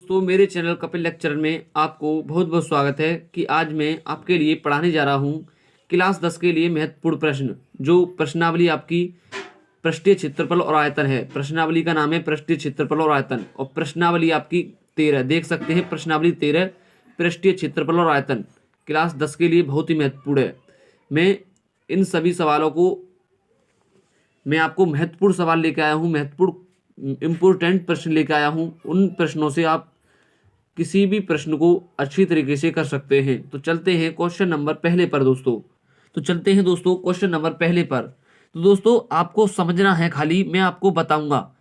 तो मेरे channel Kapil lecturer में आपको बहुत बहुत स्वागत है कि आज मैं आपके लिए पढ़ाने जा रहा हूँ क्लास 10 के लिए महत्वपूर्ण प्रश्न। जो प्रश्नावली आपकी पृष्ठीय क्षेत्रफल और आयतन है। प्रश्नावली का नाम है पृष्ठीय क्षेत्रफल और आयतन, और प्रश्नावली आपकी 13 देख सकते हैं। प्रश्नावली 13 पृष्ठीय क्षेत्रफल और आयतन क्लास 10 के लिए बहुत ही महत्वपूर्ण है। मैं इन सभी सवालों को मैं आपको महत्वपूर्ण सवाल लेके आया हूँ, महत्वपूर्ण इम्पोर्टेंट प्रश्न लेके आया हूँ। उन प्रश्नों से आप किसी भी प्रश्न को अच्छी तरीके से कर सकते हैं। तो चलते हैं क्वेश्चन नंबर पहले पर दोस्तों। तो चलते हैं दोस्तों क्वेश्चन नंबर पहले पर। तो दोस्तों आपको समझना है, खाली मैं आपको बताऊंगा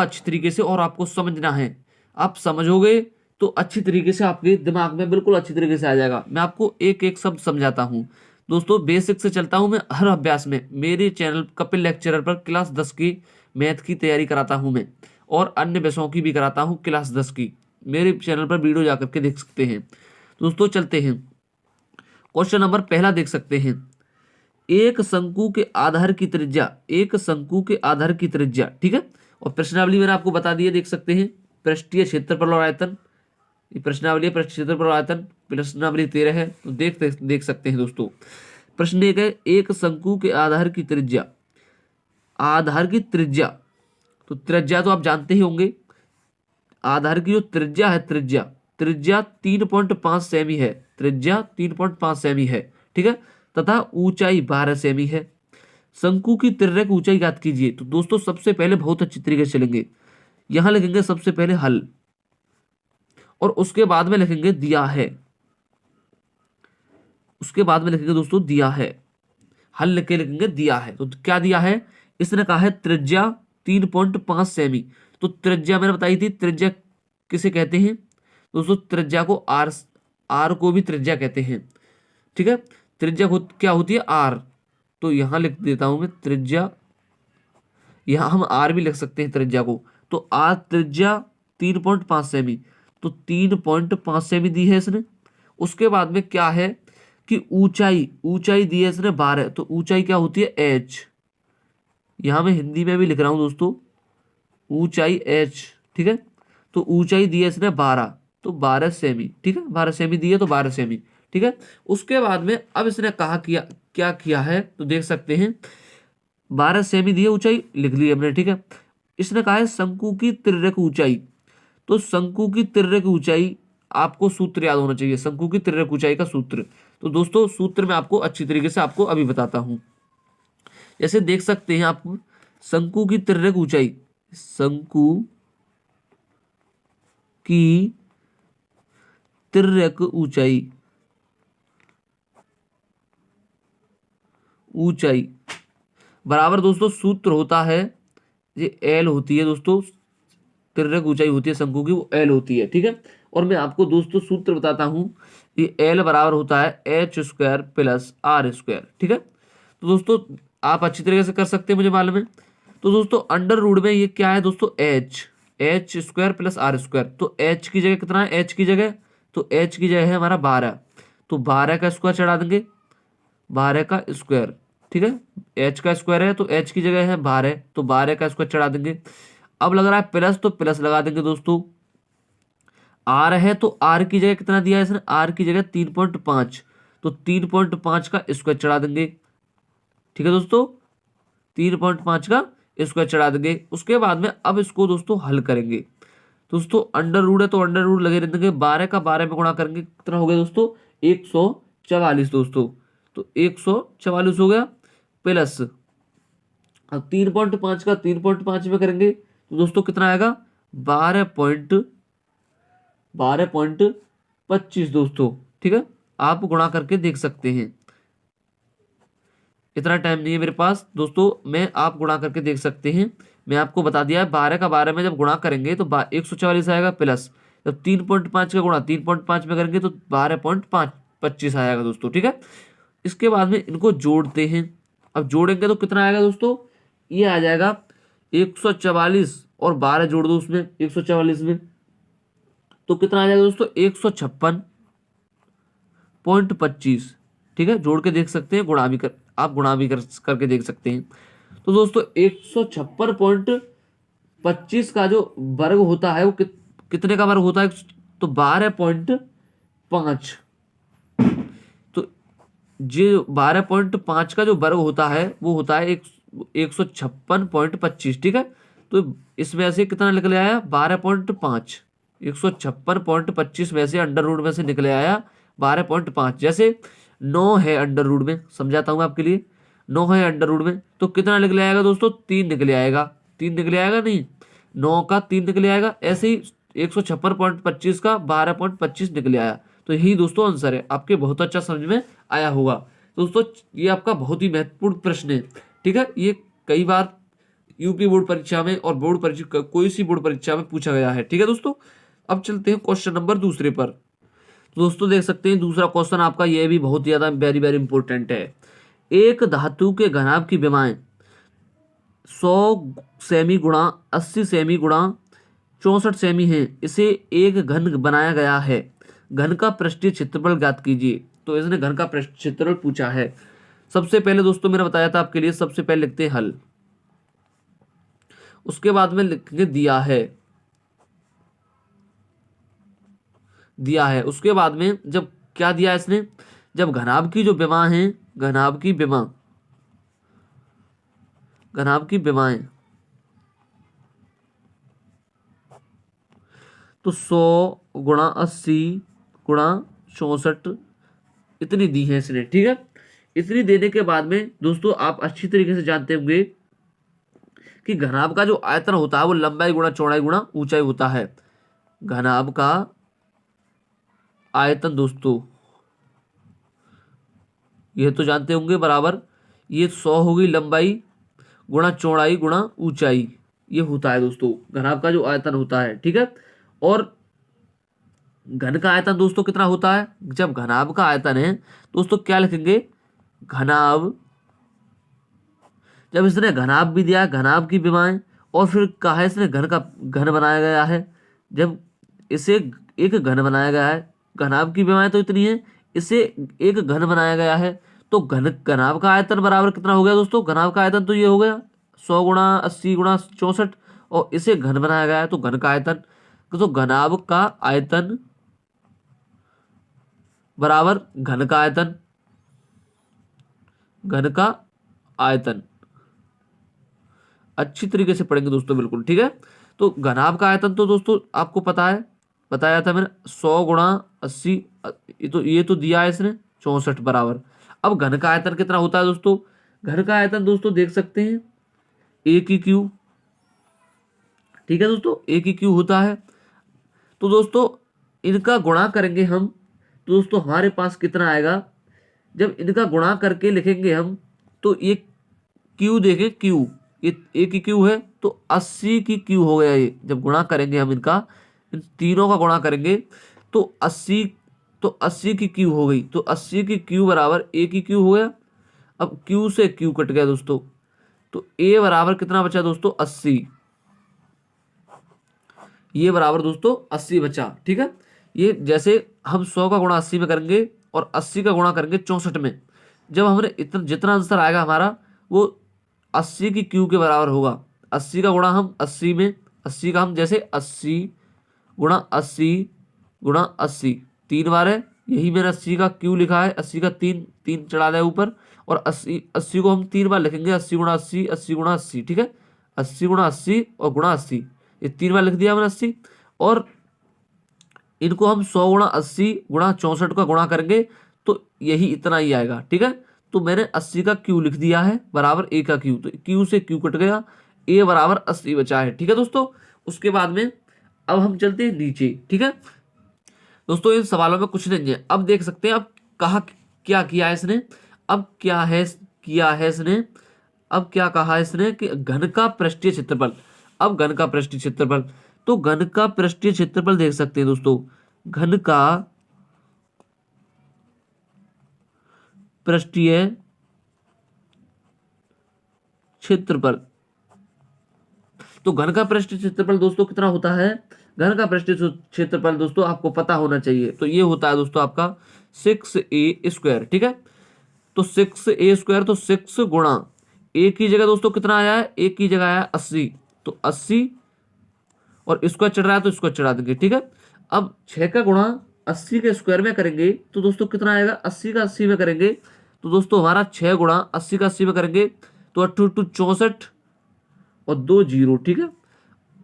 अच्छी तरीके से, और आपको समझना है। आप समझोगे तो अच्छी तरीके से आपके दिमाग में बिल्कुल अच्छी तरीके से आ जाएगा। मैं आपको एक एक शब्द समझाता हूँ दोस्तों। बेसिक से चलता हूँ मैं हर अभ्यास में। मेरे चैनल कपिल लेक्चरर पर क्लास 10 की मैथ की तैयारी कराता हूँ मैं, और अन्य विषयों की भी कराता हूँ क्लास 10 की। मेरे चैनल पर वीडियो जाकर के देख सकते हैं दोस्तों। चलते हैं क्वेश्चन नंबर पहला देख सकते हैं। एक शंकु के आधार की त्रिज्या, ठीक है। और प्रश्नावली मैंने आपको बता दी है, देख सकते हैं। पृष्ठीय क्षेत्रफल और आयतन, ये प्रश्नावली है। पृष्ठीय क्षेत्रफल और आयतन प्रश्नावली 13 है। तो देख सकते हैं दोस्तों। प्रश्न एक है, एक शंकु के आधार की त्रिज्या, तो त्रिज्या तो आप जानते ही होंगे। आधार की जो त्रिज्या है, त्रिज्या 3.5 सेमी है। त्रिज्या 3.5 सेमी है, ठीक है। तथा ऊंचाई 12 सेमी है। शंकु की तिर्यक ऊंचाई ज्ञात कीजिए। तो दोस्तों सबसे पहले बहुत अच्छी तरीके से चलेंगे। यहां लिखेंगे सबसे पहले हल, और उसके बाद में लिखेंगे दिया है। दोस्तों दिया है, हल लिख के लिखेंगे दिया है। तो क्या दिया है, इसने कहा है त्रिज्या 3.5 सेमी। तो त्रिज्या मैंने बताई थी, त्रिज्या किसे कहते हैं दोस्तों? त्रिज्या को आर को भी त्रिज्या कहते हैं, ठीक है। त्रिज्या क्या होती है? आर। तो यहां लिख देता हूं मैं त्रिज्या, यहां हम आर भी लिख सकते हैं त्रिज्या को। तो आर त्रिज्या 3.5 सेमी, तो 3.5 सेमी दी है इसने। उसके बाद में क्या है कि ऊंचाई दी है इसने 12। तो ऊंचाई क्या होती है? एच। यहां मैं हिंदी में भी लिख रहा हूं दोस्तों, ऊंचाई एच, ठीक है। तो ऊंचाई दी है इसने 12, तो 12 सेमी, ठीक है। 12 सेमी दी है तो 12 सेमी, ठीक है। उसके बाद में अब इसने कहा क्या किया है, तो देख सकते हैं। 12 सेमी दी है ऊंचाई, लिख ली हमने, ठीक है। इसने कहा है शंकु की तिर्यक ऊंचाई। तो शंकु की तिर्यक ऊंचाई, आपको सूत्र याद होना चाहिए, शंकु की तिर्यक ऊंचाई का सूत्र। तो दोस्तों सूत्र मैं आपको अच्छी तरीके से आपको अभी बताता हूं। जैसे देख सकते हैं आप, शंकु की तिर्यक ऊंचाई, शंकु की तिर्यक ऊंचाई बराबर दोस्तों सूत्र होता है, ये एल होती है दोस्तों। तिर्यक ऊंचाई होती है शंकु की, वो एल होती है, ठीक है। और मैं आपको दोस्तों सूत्र बताता हूं, ये एल बराबर होता है h² प्लस r², ठीक है। तो दोस्तों आप अच्छी तरीके से कर सकते हैं, मुझे मालूम है। तो दोस्तों अंडर रूट में ये क्या है दोस्तों? h² plus r²। तो h की जगह कितना है? h की जगह, तो h की जगह है हमारा 12। तो 12 का स्क्वायर चढ़ा देंगे, 12 का स्क्वायर, ठीक है। h का स्क्वायर है तो h की जगह है 12, तो 12 का स्क्वायर चढ़ा देंगे। अब लग रहा है प्लस, तो प्लस लगा देंगे दोस्तों। r है तो r की जगह कितना दिया है इसने? r की जगह 3.5, तो 3.5 का स्क्वायर चढ़ा देंगे, ठीक है दोस्तों। 3.5 का स्क्वायर चढ़ा देंगे। उसके बाद में अब इसको दोस्तों हल करेंगे। दोस्तों अंडर रूट है तो अंडर रूट लगे रहेंगे। 12 का 12 में गुणा करेंगे, कितना हो गया दोस्तों? 144 दोस्तों। तो 144 हो गया, प्लस अब 3.5 का 3.5 में करेंगे तो दोस्तों कितना आएगा? 12.25 दोस्तों, ठीक है। आप गुणा करके देख सकते हैं, इतना टाइम नहीं है मेरे पास दोस्तों, आप गुणा करके देख सकते हैं। मैं आपको बता दिया है 12 का 12 में जब गुणा करेंगे तो 144 आएगा, प्लस जब 3.5 का गुणा 3.5 में करेंगे तो 12.25 आएगा दोस्तों, ठीक है। इसके बाद में इनको जोड़ते हैं। अब जोड़ेंगे तो कितना आएगा दोस्तों? ये आ जाएगा 144, और 12 जोड़ दो उसमें 144 में, तो कितना आ जाएगा दोस्तों? 156.25, ठीक है। जोड़ के देख सकते हैं, आप गुणा भी करके देख सकते हैं। तो दोस्तों 156.25 का जो वर्ग होता है वो कितने का वर्ग होता है? तो 12.5। तो जो 12.5 का जो वर्ग होता है वो होता है 156.25। ठीक है, तो इसमें से कितना निकले आया? 12.5। 156.25 में से अंडर रूट में से निकले आया 12.5। जैसे 9 है अंडर रूट में, समझाता हूं आपके लिए। 9 है अंडर रूट में, तो कितना निकले आएगा दोस्तों? 3 निकले आएगा। 3 निकले आएगा, नहीं 9 का 3 निकले आएगा। ऐसे ही 156.25 का 12.25 निकले आया। तो यही दोस्तों आंसर है। आपके बहुत अच्छा समझ में आया होगा दोस्तों। ये आपका बहुत ही महत्वपूर्ण प्रश्न है। ठीक है, ये कई बार यूपी बोर्ड परीक्षा में और बोर्ड परीक्षा, कोई सी बोर्ड परीक्षा में पूछा गया है। ठीक है दोस्तों, अब चलते हैं क्वेश्चन नंबर दूसरे पर। तो दोस्तों देख सकते हैं दूसरा क्वेश्चन आपका, ये भी बहुत ज्यादा वेरी वेरी इंपॉर्टेंट है। एक धातु के घनाभ की विमाएं 100 सेमी गुणा 80 सेमी गुणा 64 सेमी है, इसे एक घन बनाया गया है, घन का पृष्ठीय क्षेत्रफल ज्ञात कीजिए। तो इसने घन का पृष्ठीय क्षेत्रफल पूछा है। सबसे पहले दोस्तों मैंने बताया था आपके लिए, सबसे पहले लिखते हैं हल, उसके बाद में लिखेंगे दिया है। दिया है उसके बाद में जब क्या दिया है इसने, जब घनाभ की जो विमा है, घनाभ की विमा, घनाभ की विमाएं तो 100 गुणा 80 गुणा 64 इतनी दी है इसने। ठीक है, इतनी देने के बाद में दोस्तों आप अच्छी तरीके से जानते होंगे कि घनाभ का जो आयतन होता है वो लंबाई गुणा चौड़ाई गुणा ऊंचाई होता है। घनाभ का आयतन दोस्तों ये तो जानते होंगे बराबर, ये 100 होगी लंबाई गुणा चौड़ाई गुणा ऊंचाई, ये होता है दोस्तों घनाभ का जो आयतन होता है। ठीक है, और घन का आयतन दोस्तों कितना होता है? जब घनाभ का आयतन है दोस्तों क्या लिखेंगे? घनाभ, जब इसने घनाभ भी दिया, घनाभ की विमाएं, और फिर कहा है इसने घन का घन बनाया गया है, जब इसे एक घन बनाया गया है, घनाभ की विमाएं तो इतनी है, इसे एक घन बनाया गया है, तो घन घनाभ का आयतन बराबर कितना हो गया दोस्तों? घनाभ का आयतन तो ये हो गया 100 गुणा 80 गुणा 64, और इसे घन बनाया गया है तो घन का आयतन, तो घनाभ का आयतन बराबर घन का आयतन, घन का आयतन। अच्छी तरीके से पढ़ेंगे दोस्तों, बिल्कुल ठीक है। तो घनाभ का आयतन तो दोस्तों आपको पता है, बताया था मैंने 100 गुणा 80, ये तो दिया है इसने 64 बराबर। अब घन का आयतन कितना होता है दोस्तों? घन का आयतन दोस्तों देख सकते हैं ए की क्यू। ठीक है दोस्तों, ए की क्यू होता है। तो दोस्तों इनका गुणा करेंगे हम, तो दोस्तों हमारे पास कितना आएगा? जब इनका गुणा करके लिखेंगे हम, तो ये क्यू देखें, क्यू ये ए की क्यू है तो 80 की क्यू हो गया। ये जब गुणा करेंगे हम इनका, इन तीनों का गुणा करेंगे तो 80 की क्यू हो गई। तो 80 की क्यू बराबर ए की क्यू हो गया। अब क्यू से क्यू कट गया दोस्तों, तो ए बराबर कितना बचा दोस्तों? 80। ये बराबर दोस्तों 80 बचा। ठीक है, ये जैसे हम 100 का गुणा 80 में करेंगे और 80 का गुणा करेंगे 64 में, जब हमने इतना जितना आंसर आएगा हमारा वो 80 की क्यू के बराबर होगा। 80 का गुणा हम 80 में, 80 का हम जैसे 80 गुणा 80 गुणा 80 3 बार है, यही मैंने 80 का क्यू लिखा है। 80 का 3 चढ़ा दिया ऊपर, और 80 को हम 3 बार लिखेंगे, 80 गुणा 80 80 गुणा 80। ठीक है, 80 गुणा 80 और गुणा 80, ये 3 बार लिख दिया मैंने 80। और इनको हम 100 गुणा 80 गुणा 64 का गुणा करेंगे तो यही इतना ही आएगा। ठीक है, तो मैंने 80 का क्यू लिख दिया है बराबर ए का क्यू, तो क्यू से क्यू कट गया, ए बराबर 80 बचा है। ठीक है दोस्तों, उसके बाद में अब हम चलते हैं नीचे। ठीक है दोस्तों, इन सवालों में कुछ नहीं है। अब देख सकते हैं अब कहा क्या किया है इसने, अब क्या है किया है इसने, अब क्या कहा है इसने कि घन का पृष्ठीय क्षेत्रफल। अब घन का पृष्ठीय क्षेत्रफल, तो घन का पृष्ठीय क्षेत्रफल देख सकते हैं दोस्तों, घन का पृष्ठीय क्षेत्रफल, तो घन का पृष्ठीय क्षेत्रफल दोस्तों कितना होता है? घन का पृष्ठीय क्षेत्रफल दोस्तों आपको पता होना चाहिए, तो ये होता है दोस्तों आपका 6a²। ठीक है, तो 6a², तो 6 गुणा ए की जगह दोस्तों कितना आया है? ए की जगह आया 80, तो 80 और स्क्वायर चढ़ रहा है तो स्क्वायर चढ़ा देंगे, ठीक है। अब 6 का गुणा 80 के स्क्वायर में करेंगे तो दोस्तों कितना आएगा, 80 का 80 में करेंगे तो दोस्तों हमारा 6 गुणा 80 का 80 में करेंगे तो 8 64 और 2 जीरो, ठीक है।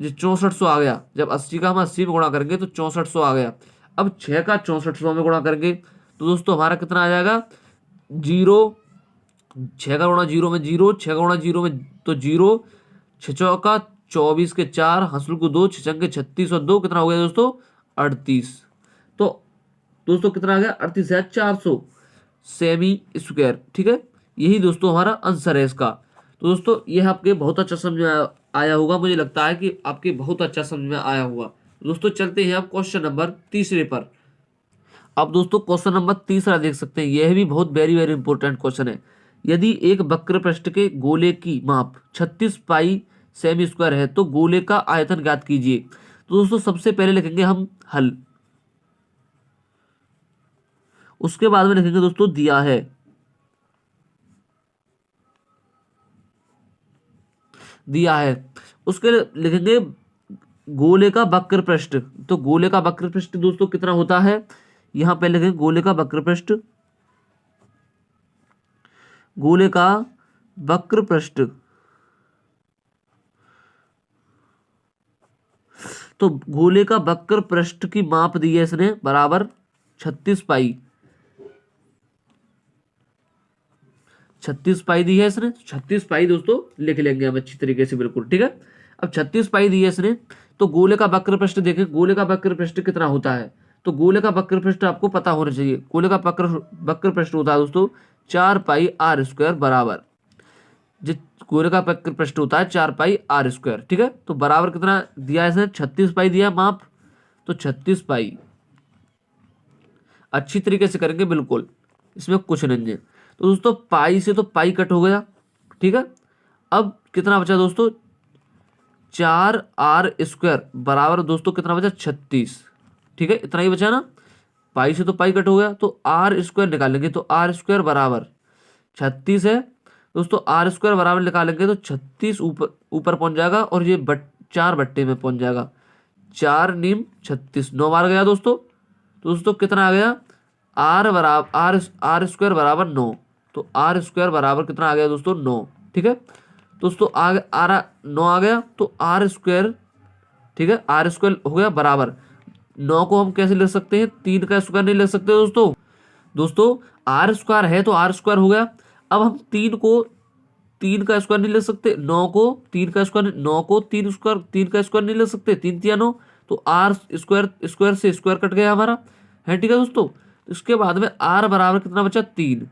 ये 6400 आ गया। जब 80 का हम 80 में गुणा करेंगे तो 6400 आ गया। अब 6 का 6400 में गुणा करेंगे तो दोस्तों हमारा कितना आ जाएगा, जीरो। 6 का गुणा जीरो में जीरो, 6 का गुणा जीरो में तो जीरो, 6 चौका 24 के 4, हंसुल को 2, 6 छंगे 36 और 2 कितना हो गया दोस्तों, 38। तो दोस्तों कितना आ गया, 38,400 सेमी स्क्वायर, ठीक है। यही दोस्तों हमारा आंसर है इसका। तो दोस्तों ये आपके बहुत अच्छा समझ में आया होगा, मुझे लगता है कि आपके बहुत अच्छा समझ में आया होगा। दोस्तों चलते हैं अब क्वेश्चन नंबर तीसरे पर। अब दोस्तों क्वेश्चन नंबर तीसरा देख सकते हैं, यह भी बहुत वेरी वेरी इंपॉर्टेंट क्वेश्चन है। यदि एक वक्र पृष्ठ के गोले की माप 36 पाई सेमी स्क्वायर है तो गोले का आयतन ज्ञात कीजिए। तो दोस्तों सबसे पहले लिखेंगे हम हल, उसके बाद में लिखेंगे दोस्तों दिया है, दिया है। उसके लिखेंगे गोले का वक्र पृष्ठ। तो गोले का वक्र पृष्ठ दोस्तों कितना होता है, यहां पे लिखेंगे गोले का वक्र पृष्ठ, गोले का वक्र पृष्ठ। तो गोले का वक्र पृष्ठ की माप दी है इसने बराबर 36 पाई, 36 पाई दी है इसने। 36 पाई दोस्तों लिख लेंगे हम अच्छी तरीके से, बिल्कुल ठीक है। अब 36 पाई दी है इसने, तो गोले का वक्र पृष्ठ देखें, गोले का वक्र पृष्ठ कितना होता है। तो गोले का वक्र पृष्ठ आपको पता होना चाहिए। गोले का वक्र पृष्ठ होता है दोस्तों 4 पाई आर स्क्वायर बराबर, जिस गोले का वक्र पृष्ठ होता है 4 पाई आर स्क्वायर, ठीक है। तो बराबर कितना दिया है इसने, 36 पाई दिया माप, तो 36 पाई अच्छी तरीके से करेंगे, बिल्कुल इसमें कुछ नहीं है। तो दोस्तों पाई से तो पाई कट हो गया, ठीक है। अब कितना बचा दोस्तों, 4 आर स्क्वायर बराबर दोस्तों कितना बचा, 36, ठीक है। इतना ही बचा ना, पाई से तो पाई कट हो गया, तो आर स्क्वायर निकालेंगे तो आर स्क्वायर बराबर 36 है दोस्तों। आर स्क्वायर बराबर निकालेंगे तो 36 ऊपर ऊपर पहुंच जाएगा और ये 4 बट्टे में पहुंच जाएगा, 4 नीम 36, 9 बार गया दोस्तों। तो दोस्तों कितना आ गया, आर बराबर आर स्क्वायर बराबर 9। तो आर स्क्वायर बराबर कितना आ गया दोस्तों, 9, ठीक है। दोस्तों आर 9 आ गया, तो आर स्क्वायर, ठीक है, आर स्क्वायर हो गया बराबर 9 को हम कैसे लिख सकते हैं, 3 का स्क्वायर नहीं लिख सकते दोस्तों। दोस्तों आर स्क्वायर है तो आर स्क्वायर हो गया। अब हम 3 को 3 का स्क्वायर नहीं लिख सकते, 9 को 3 का स्क्वायर, 9 को 3 का स्क्वायर नहीं लिख सकते, 3 तिया 9, तो आर स्क्वायर, स्क्वायर से स्क्वायर कट गया हमारा, है ठीक है दोस्तों। इसके बाद में आर बराबर कितना बचा, 3।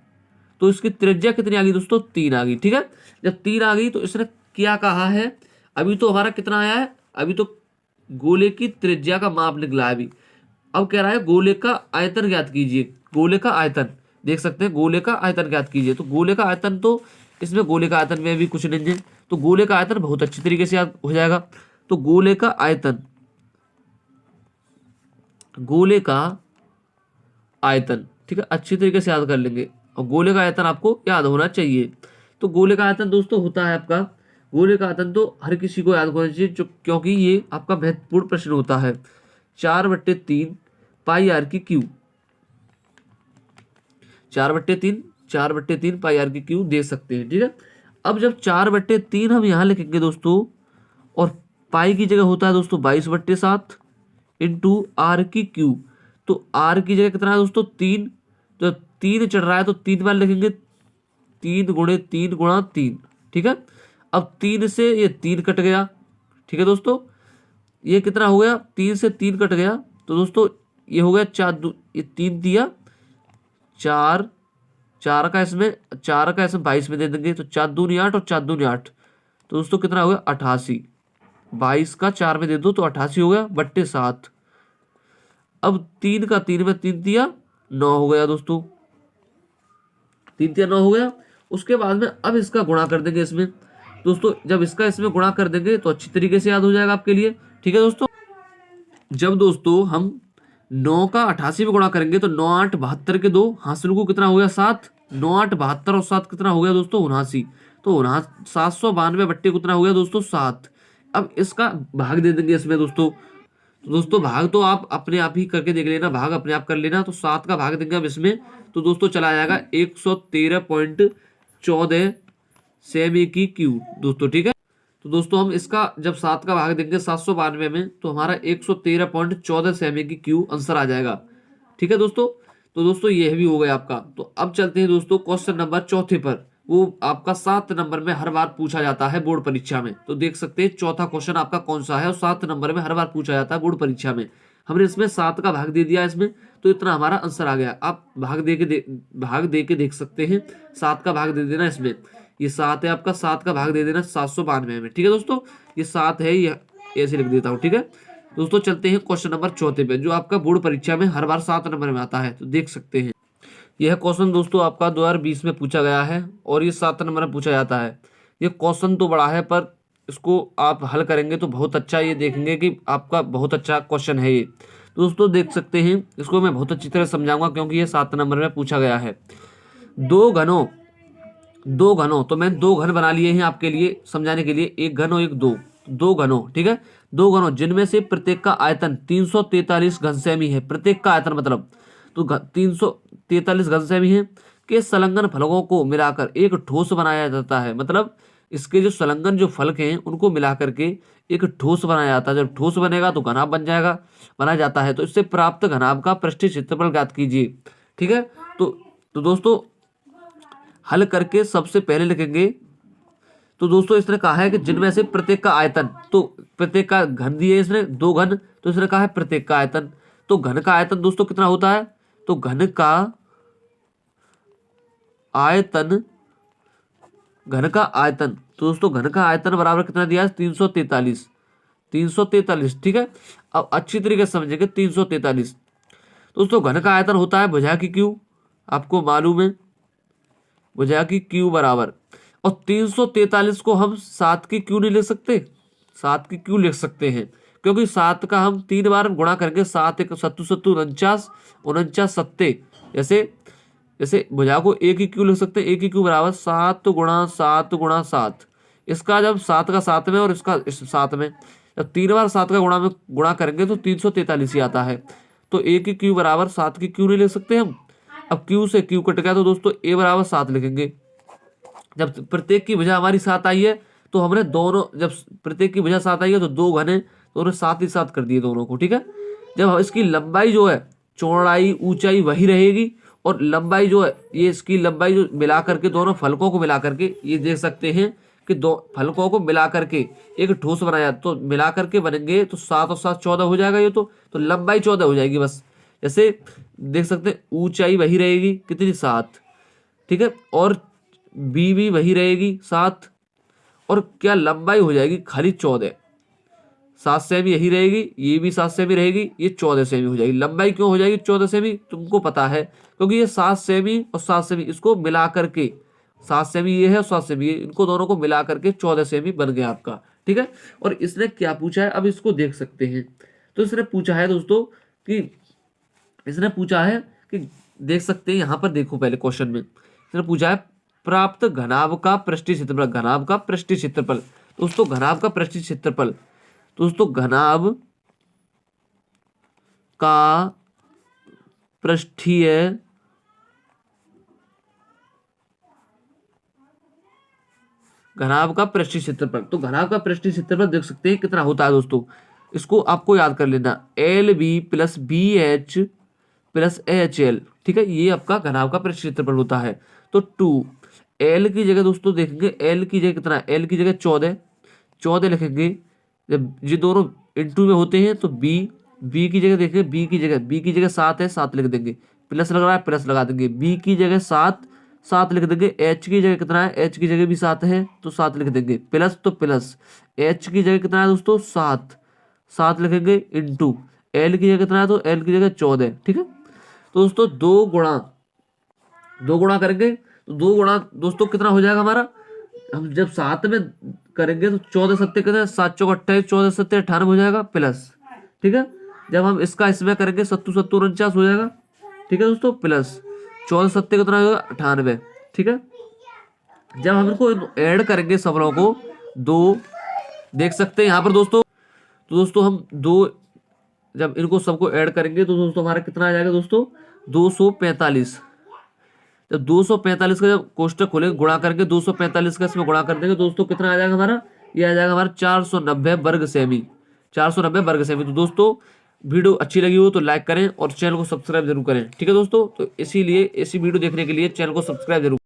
तो इसकी त्रिज्या कितनी आ गई दोस्तों, 3 आ गई, ठीक है। जब 3 आ गई तो इसने क्या कहा है, अभी तो हमारा कितना आया है, अभी तो गोले की त्रिज्या का माप निकला है अभी। अब कह रहा है गोले का आयतन ज्ञात कीजिए। गोले का आयतन देख सकते हैं, गोले का आयतन ज्ञात कीजिए। तो गोले का आयतन, तो इसमें गोले का आयतन में भी कुछ नहीं है, तो गोले का आयतन बहुत अच्छी तरीके से याद हो जाएगा। तो गोले का आयतन, गोले का आयतन, ठीक है, अच्छी तरीके से याद कर लेंगे और गोले का आयतन आपको याद होना चाहिए। तो गोले का आयतन दोस्तों होता है आपका, गोले का आयतन तो हर किसी को याद होना चाहिए, जो क्योंकि ये आपका महत्वपूर्ण प्रश्न होता है। 4/3 पाई आर की क्यू, 4/3 पाई आर की क्यू दे सकते हैं, ठीक है। अब जब 4/3 हम यहाँ लिखेंगे दोस्तों, और पाई की जगह होता है दोस्तों 22/7 इंटू आर की क्यू। तो आर की जगह कितना है दोस्तों, 3, तो 3 चढ़ रहा है तो 3 बार लिखेंगे, 3 गुणे 3 गुणा 3, ठीक है। अब 3 से ये 3 कट गया, ठीक है दोस्तों। ये कितना हो गया, 3 से 3 कट गया, तो दोस्तों ये हो गया 4, ये 3 दिया 4, 4 का इसमें 22 में दे देंगे, तो 4 दूनी 8 और 4 दूनी 8, तो दोस्तों कितना हो गया 88। 22 का 4 में दे दो तो 88 हो गया बट्टे 7। अब 3 का 3 में 3 दिया 9 हो गया दोस्तों, 3 दिया 9 हो गया। उसके बाद में अब इसका गुणा कर देंगे इसमें दोस्तों, जब इसका इसमें गुणा कर देंगे तो अच्छी तरीके से याद हो जाएगा आपके लिए, ठीक है दोस्तों। जब दोस्तों हम 9 का 88 में गुणा करेंगे तो 9 8 72 के 2, हासिल को कितना हो गया 7, 9 8 72 और 7 कितना हो गया दोस्तों 79, तो 792 बट्टे कितना हो गया दोस्तों 7। अब इसका भाग दे देंगे इसमें दोस्तों। तो दोस्तों भाग तो आप अपने आप ही करके देख लेना, भाग अपने आप कर लेना। तो 7 का भाग देंगे अब इसमें, तो दोस्तों चला जाएगा 113.14 सेमी की क्यू दोस्तों, ठीक है। तो दोस्तों हम इसका जब 7 का भाग देंगे 792 में, तो हमारा 113.14 सेमी की क्यू आंसर आ जाएगा, ठीक है दोस्तों। तो दोस्तों यह भी हो गया आपका। तो अब चलते हैं दोस्तों क्वेश्चन नंबर 4 पर। वो आपका 7 नंबर में हर बार पूछा जाता है बोर्ड परीक्षा में। तो देख सकते हैं चौथा क्वेश्चन आपका कौन सा है, और 7 नंबर में हर बार पूछा जाता है बोर्ड परीक्षा में। हमने इसमें 7 का भाग दे दिया इसमें, तो इतना हमारा आंसर आ गया। आप भाग दे के देख सकते हैं। 7 का भाग दे देना इसमें, ये 7 है आपका, 7 का भाग दे देना 792 में, ठीक है दोस्तों। ये 7 है, ये ऐसे लिख देता हूँ, ठीक है दोस्तों। चलते हैं क्वेश्चन नंबर 4 पे, जो आपका बोर्ड परीक्षा में हर बार 7 नंबर में आता है। तो देख सकते हैं यह क्वेश्चन दोस्तों आपका 2020 में पूछा गया है, और ये 7 नंबर में पूछा जाता है। ये क्वेश्चन तो बड़ा है, पर इसको आप हल करेंगे तो बहुत अच्छा, ये देखेंगे कि आपका बहुत अच्छा क्वेश्चन है ये। तो दोस्तों देख सकते हैं, इसको मैं बहुत अच्छी तरह समझाऊंगा क्योंकि ये 7 नंबर में पूछा गया है। दो घनों तो मैं 2 घन बना लिए हैं आपके लिए समझाने के लिए, एक घन और एक दो घनों, ठीक है। 2 घनों जिनमें से प्रत्येक का आयतन 343 घन सेमी है, प्रत्येक का आयतन मतलब, तो 343 घन सेमी है, के संलग्न फलकों को मिलाकर एक ठोस बनाया जाता है। मतलब इसके जो संलग्न जो फलक हैं उनको मिलाकर के एक ठोस बनाया जाता है। जब ठोस बनेगा तो घनाभ बनाया जाता है। तो इससे प्राप्त घनाभ का पृष्ठीय क्षेत्रफल ज्ञात कीजिए, ठीक है। तो दोस्तों हल करके सबसे पहले लिखेंगे। तो दोस्तों इसने कहा है कि जिनमें से प्रत्येक का आयतन, तो प्रत्येक का घन दिए इसने 2 घन, तो इसने कहा है प्रत्येक का आयतन। तो घन का आयतन दोस्तों कितना होता है, तो घन का आयतन तो दोस्तों घन का आयतन बराबर कितना दिया है, 343, ठीक है। अब अच्छी तरीके से समझेंगे 343। दोस्तों घन का आयतन होता है भुजा की क्यू, आपको मालूम है भुजा की क्यू बराबर, और 343 को हम 7 की क्यू नहीं लिख सकते, 7 की क्यू लिख सकते हैं, क्योंकि 7 का हम 3 बार गुणा करके 7 एक 7 7 49 49 सत्ते, जैसे भुजा को एक ही क्यू लिख सकते हैं। एक ही क्यू बराबर 7 गुणा 7। इसका जब 7 का 7 में और इसका 7 में, जब 3 बार 7 का गुणा करेंगे तो 343 ही आता है। तो एक ही क्यू बराबर 7 की क्यू नहीं लिख सकते हम। अब क्यू से क्यू कट गया, तो दोस्तों ए बराबर 7 लिखेंगे। जब प्रत्येक की भुजा हमारी 7 आई है, तो हमने दोनों, जब प्रत्येक की भुजा 7 आई है तो 2 घने, तो उन्होंने 7 ही 7 कर दिए दोनों को, ठीक है। जब इसकी लंबाई जो है, चौड़ाई ऊंचाई वही रहेगी, और लंबाई जो है, ये इसकी लंबाई जो मिला करके दोनों फलकों को मिला करके, ये देख सकते हैं कि 2 फलकों को मिला करके एक ठोस बनाया, तो मिला करके बनेंगे तो 7 और 7 14 हो जाएगा ये। तो लंबाई 14 हो जाएगी बस। जैसे देख सकते हैं ऊंचाई वही रहेगी कितनी, 7, ठीक है, और बी भी वही रहेगी 7, और क्या लंबाई हो जाएगी खाली 14, 7 सेमी यही रहेगी, ये भी 7 सेमी रहेगी, ये 14 सेमी हो जाएगी। लंबाई क्यों हो जाएगी 14 सेमी, तुमको पता है, क्योंकि ये 7 सेमी और 7 सेमी इसको मिला करके, 7 सेमी ये है और 7 सेमी ये, इनको दोनों को मिला करके 14 सेमी बन गया आपका, ठीक है। और इसने क्या पूछा है, अब इसको देख सकते हैं। तो इसने पूछा है दोस्तों कि देख सकते हैं यहाँ पर, देखो पहले क्वेश्चन में इसने पूछा है प्राप्त घनाभ का पृष्ठीय क्षेत्रफल। घनाभ का पृष्ठीय क्षेत्रफल दोस्तों, घनाभ का पृष्ठीय क्षेत्रफल दोस्तों, घनाभ का पृष्ठीय क्षेत्रफल, तो घनाभ का पृष्ठीय क्षेत्रफल देख सकते हैं कितना होता है दोस्तों। इसको आपको याद कर लेना, LB + BH + AHL, ठीक है। ये आपका घनाभ का पृष्ठीय क्षेत्रफल होता है। तो 2 L की जगह दोस्तों देखेंगे, L की जगह कितना है, L की जगह 14 लिखेंगे। जब ये दोनों इंटू में होते हैं तो B की जगह देखेंगे, B की जगह 7 है, 7 लिख देंगे, प्लस लग रहा है प्लस लगा देंगे। B की जगह 7 लिख देंगे। H की जगह कितना है, H की जगह भी 7 है तो 7 लिख देंगे, प्लस तो प्लस। H की जगह कितना है दोस्तों, 7 लिखेंगे, इंटू L की जगह कितना है, तो L की जगह 14, ठीक है। तो दोस्तों 2 गुणा करेंगे, तो 2 गुणा दोस्तों कितना हो जाएगा हमारा, हम जब 7 में करेंगे तो 14 सत्ते कितने, 7 चौक 28, 14 सत्ते 98 हो जाएगा प्लस, ठीक है। जब हम इसका इसमें करेंगे 7 7 49 हो जाएगा, ठीक है दोस्तों, प्लस 14 सत्ते कितना होगा, 98, ठीक है। जब हम इनको ऐड करेंगे सबलों को, देख सकते हैं यहाँ पर दोस्तों। तो दोस्तों हम जब इनको सबको ऐड करेंगे तो दोस्तों हमारा कितना आ जाएगा दोस्तों, 245। जब 245 का जब कोष्टक खोलेंगे, गुणा करके 245 का इसमें गुणा कर देंगे दोस्तों, कितना आ जाएगा हमारा, ये आ जाएगा हमारा 490 वर्ग सेमी, 490 वर्ग सेमी। तो दोस्तों वीडियो अच्छी लगी हो तो लाइक करें और चैनल को सब्सक्राइब जरूर करें, ठीक है दोस्तों। तो इसीलिए ऐसी वीडियो देखने के लिए चैनल को सब्सक्राइब जरूर